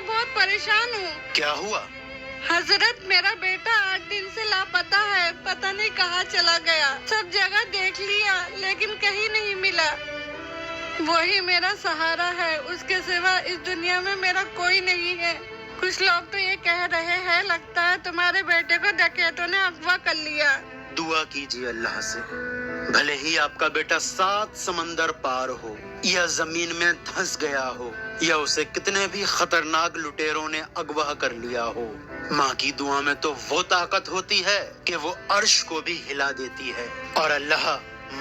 بہت پریشان ہوں۔ کیا ہوا؟ حضرت میرا بیٹا 8 دن سے لاپتہ ہے، پتہ نہیں کہاں چلا گیا۔ سب جگہ دیکھ لیا لیکن کہیں نہیں ملا۔ وہی میرا سہارا ہے، اس کے سوا اس دنیا میں میرا کوئی نہیں ہے۔ کچھ لوگ تو یہ کہہ رہے ہیں لگتا ہے تمہارے بیٹے کو ڈکیتوں نے اغوا کر لیا۔ دعا کیجیے اللہ سے، بھلے ہی آپ کا بیٹا 7 سمندر پار ہو یا زمین میں دھنس گیا ہو یا اسے کتنے بھی خطرناک لٹیروں نے اغوا کر لیا ہو، ماں کی دعا میں تو وہ طاقت ہوتی ہے کہ وہ عرش کو بھی ہلا دیتی ہے، اور اللہ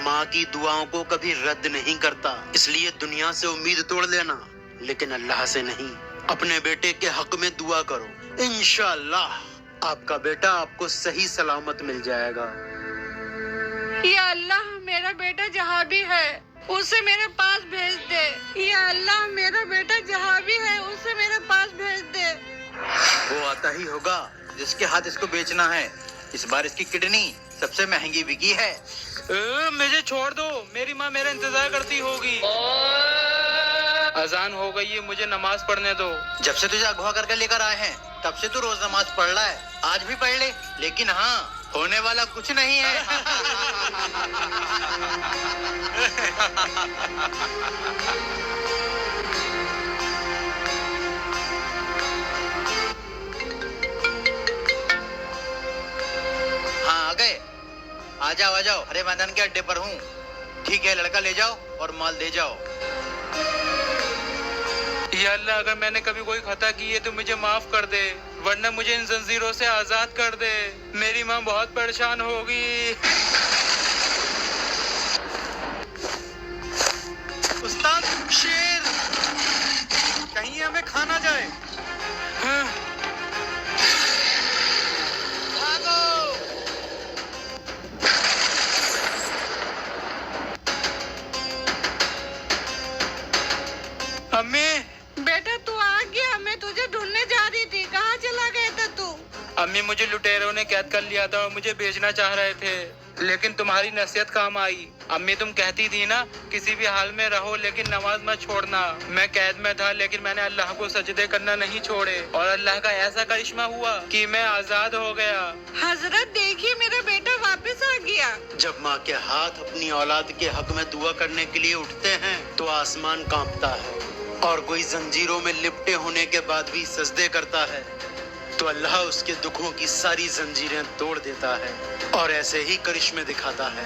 ماں کی دعاؤں کو کبھی رد نہیں کرتا۔ اس لیے دنیا سے امید توڑ لینا لیکن اللہ سے نہیں۔ اپنے بیٹے کے حق میں دعا کرو، انشاءاللہ آپ کا بیٹا آپ کو صحیح سلامت مل جائے گا۔ یا اللہ میرا بیٹا جہاں بھی ہے اسے میرے پاس بھیج دے۔ یا اللہ میرا بیٹا جہاں بھی ہے اسے میرے پاس بھیج دے۔ وہ آتا ہی ہوگا جس کے ہاتھ اس کو بیچنا ہے۔ اس بار اس کی کڈنی سب سے مہنگی بکی ہے۔ مجھے چھوڑ دو، میری ماں میرا انتظار کرتی ہوگی۔ اذان ہو گئی ہے، مجھے نماز پڑھنے دو۔ جب سے تجھے اغوا کر کے لے کر آئے ہیں تب سے تو روز نماز پڑھ رہا ہے، آج بھی پڑھ لے، لیکن ہاں ہونے والا کچھ نہیں ہے۔ ہاں آ گئے، آ جاؤ، ہرے میدان کے اڈے پر ہوں۔ ٹھیک ہے، لڑکا لے جاؤ اور مال دے جاؤ۔ یا اللہ اگر میں نے کبھی کوئی خطا کی ہے تو مجھے معاف کر دے، ورنہ مجھے ان زنجیروں سے آزاد کر دے۔ میری ماں بہت پریشان ہوگی۔ استاد شیر، کہیں ہمیں کھانا جائے۔ بھاگو۔ امی، بیٹا تو آ گیا، میں تجھے ڈھونڈنے جا رہی تھی، کہاں چلا گیا تھا تو؟ امی مجھے لٹیروں نے قید کر لیا تھا اور مجھے بیچنا چاہ رہے تھے، لیکن تمہاری نصیحت کام آئی۔ امی تم کہتی تھی نا کسی بھی حال میں رہو لیکن نماز مت چھوڑنا۔ میں قید میں تھا لیکن میں نے اللہ کو سجدے کرنا نہیں چھوڑے، اور اللہ کا ایسا کرشمہ ہوا کہ میں آزاد ہو گیا۔ حضرت دیکھیے میرا بیٹا واپس آ گیا۔ جب ماں کے ہاتھ اپنی اولاد کے حق میں دعا کرنے کے لیے اٹھتے ہیں تو آسمان کانپتا ہے، اور کوئی زنجیروں میں لپٹے ہونے کے بعد بھی سجدے کرتا ہے تو اللہ اس کے دکھوں کی ساری زنجیریں توڑ دیتا ہے اور ایسے ہی کرشمے دکھاتا ہے۔